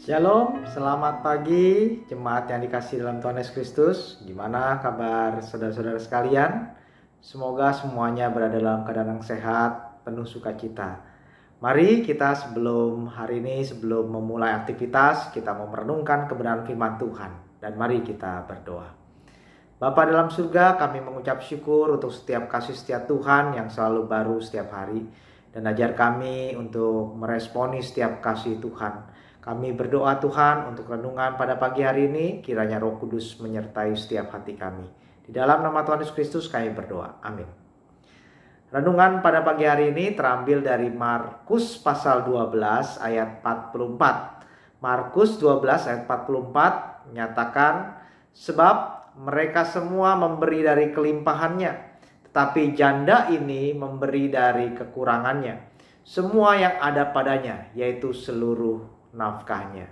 Shalom, selamat pagi jemaat yang dikasihi dalam Tuhan Yesus Kristus. Gimana kabar saudara-saudara sekalian? Semoga semuanya berada dalam keadaan yang sehat, penuh sukacita. Mari kita sebelum memulai aktivitas, kita mau merenungkan kebenaran firman Tuhan. Dan mari kita berdoa. Bapa dalam surga, kami mengucap syukur untuk setiap kasih setia Tuhan yang selalu baru setiap hari. Dan ajar kami untuk meresponi setiap kasih Tuhan. Kami berdoa Tuhan untuk renungan pada pagi hari ini, kiranya Roh Kudus menyertai setiap hati kami. Di dalam nama Tuhan Yesus Kristus kami berdoa. Amin. Renungan pada pagi hari ini terambil dari Markus pasal 12 ayat 44. Markus 12 ayat 44 menyatakan, sebab mereka semua memberi dari kelimpahannya, tetapi janda ini memberi dari kekurangannya. Semua yang ada padanya, yaitu seluruh nafkahnya.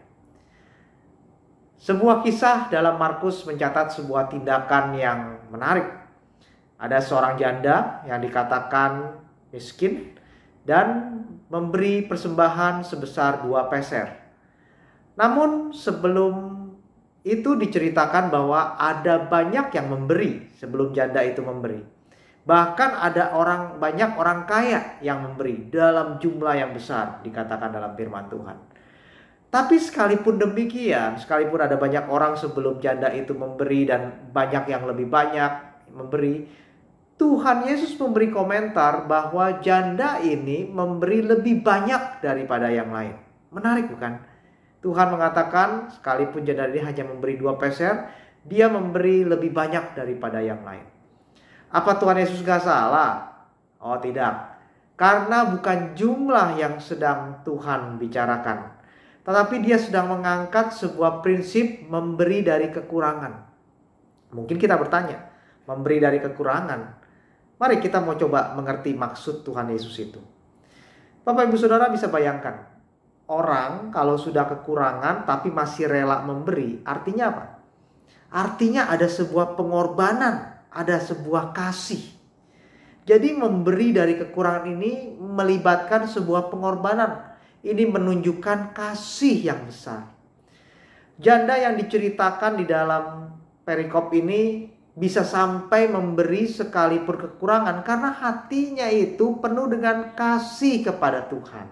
Sebuah kisah dalam Markus mencatat sebuah tindakan yang menarik. Ada seorang janda yang dikatakan miskin dan memberi persembahan sebesar 2 peser. Namun sebelum itu diceritakan bahwa ada banyak yang memberi sebelum janda itu memberi. Bahkan ada banyak orang kaya yang memberi dalam jumlah yang besar, dikatakan dalam firman Tuhan. Tapi sekalipun demikian, sekalipun ada banyak orang sebelum janda itu memberi dan banyak yang lebih banyak memberi, Tuhan Yesus memberi komentar bahwa janda ini memberi lebih banyak daripada yang lain. Menarik bukan? Tuhan mengatakan sekalipun janda ini hanya memberi 2 peser, dia memberi lebih banyak daripada yang lain. Apa Tuhan Yesus gak salah? Oh tidak. Karena bukan jumlah yang sedang Tuhan bicarakan, tetapi dia sedang mengangkat sebuah prinsip memberi dari kekurangan. Mungkin kita bertanya, memberi dari kekurangan. Mari kita mau coba mengerti maksud Tuhan Yesus itu. Bapak Ibu Saudara bisa bayangkan, orang kalau sudah kekurangan tapi masih rela memberi, artinya apa? Artinya ada sebuah pengorbanan, ada sebuah kasih. Jadi memberi dari kekurangan ini melibatkan sebuah pengorbanan. Ini menunjukkan kasih yang besar. Janda yang diceritakan di dalam perikop ini bisa sampai memberi sekalipun kekurangan karena hatinya itu penuh dengan kasih kepada Tuhan.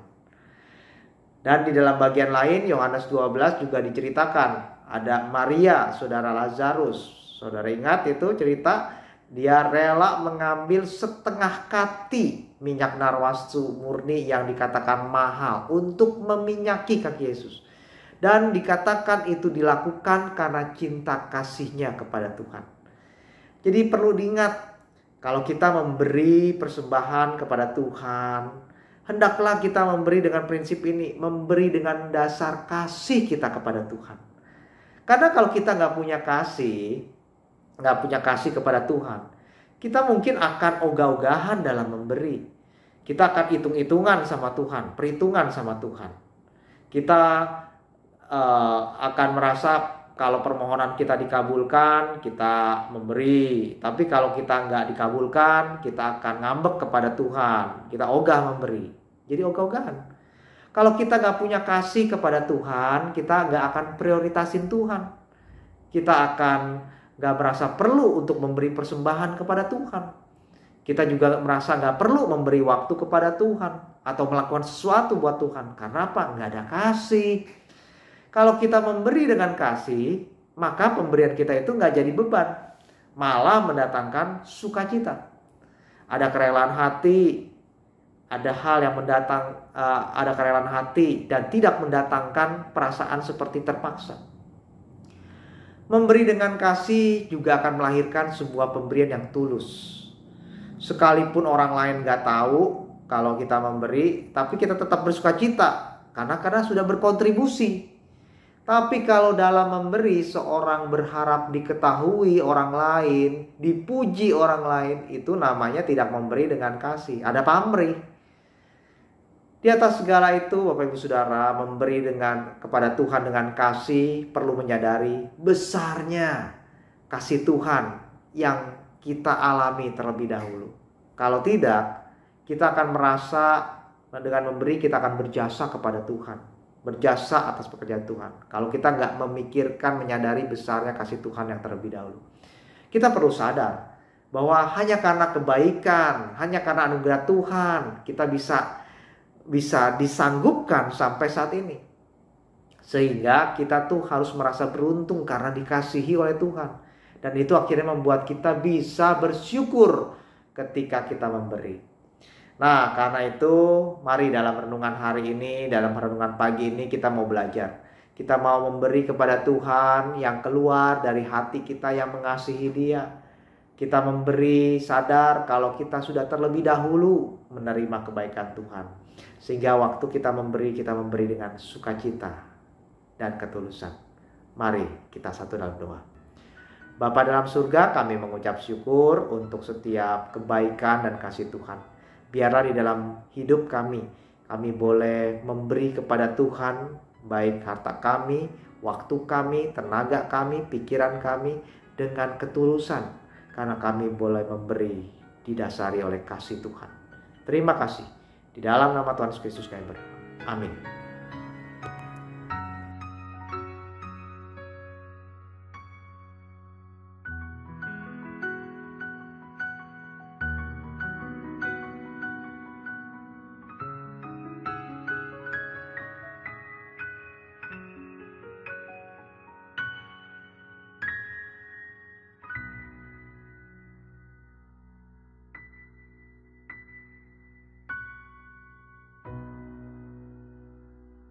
Dan di dalam bagian lain Yohanes 12 juga diceritakan ada Maria, saudara Lazarus. Saudara ingat itu cerita, dia rela mengambil setengah kati minyak narwastu murni yang dikatakan mahal untuk meminyaki kaki Yesus. Dan dikatakan itu dilakukan karena cinta kasihnya kepada Tuhan. Jadi perlu diingat, kalau kita memberi persembahan kepada Tuhan, hendaklah kita memberi dengan prinsip ini, memberi dengan dasar kasih kita kepada Tuhan. Karena kalau kita nggak punya kasih kepada Tuhan, kita mungkin akan ogah-ogahan dalam memberi. Kita akan hitung-hitungan sama Tuhan, perhitungan sama Tuhan. Kita akan merasa kalau permohonan kita dikabulkan, kita memberi. Tapi kalau kita nggak dikabulkan, kita akan ngambek kepada Tuhan. Kita ogah memberi. Jadi ogah-ogahan. Kalau kita nggak punya kasih kepada Tuhan, kita nggak akan prioritasin Tuhan. Kita akan nggak merasa perlu untuk memberi persembahan kepada Tuhan. Kita juga merasa nggak perlu memberi waktu kepada Tuhan atau melakukan sesuatu buat Tuhan. Karena apa? Nggak ada kasih. Kalau kita memberi dengan kasih, maka pemberian kita itu nggak jadi beban, malah mendatangkan sukacita. Ada kerelaan hati, ada hal yang ada kerelaan hati dan tidak mendatangkan perasaan seperti terpaksa. Memberi dengan kasih juga akan melahirkan sebuah pemberian yang tulus. Sekalipun orang lain gak tahu kalau kita memberi, tapi kita tetap bersukacita karena sudah berkontribusi. Tapi kalau dalam memberi seorang berharap diketahui orang lain, dipuji orang lain, itu namanya tidak memberi dengan kasih. Ada pamrih. Di atas segala itu Bapak Ibu Saudara, memberi kepada Tuhan dengan kasih perlu menyadari besarnya kasih Tuhan yang kita alami terlebih dahulu. Kalau tidak, kita akan merasa dengan memberi kita akan berjasa kepada Tuhan. berjasa atas pekerjaan Tuhan. Kalau kita nggak memikirkan, menyadari besarnya kasih Tuhan yang terlebih dahulu. Kita perlu sadar bahwa hanya karena kebaikan, hanya karena anugerah Tuhan, kita bisa disanggupkan sampai saat ini. Sehingga kita tuh harus merasa beruntung karena dikasihi oleh Tuhan. Dan itu akhirnya membuat kita bisa bersyukur ketika kita memberi. Nah, karena itu mari dalam renungan hari ini, dalam renungan pagi ini kita mau belajar. Kita mau memberi kepada Tuhan yang keluar dari hati kita yang mengasihi Dia. Kita memberi sadar kalau kita sudah terlebih dahulu menerima kebaikan Tuhan. Sehingga waktu kita memberi dengan sukacita dan ketulusan. Mari kita satu dalam doa. Bapa dalam surga, kami mengucap syukur untuk setiap kebaikan dan kasih Tuhan. Biarlah di dalam hidup kami boleh memberi kepada Tuhan, baik harta kami, waktu kami, tenaga kami, pikiran kami, dengan ketulusan. Karena kami boleh memberi didasari oleh kasih Tuhan. Terima kasih. Di dalam nama Tuhan Yesus Kristus kami berdoa. Amin.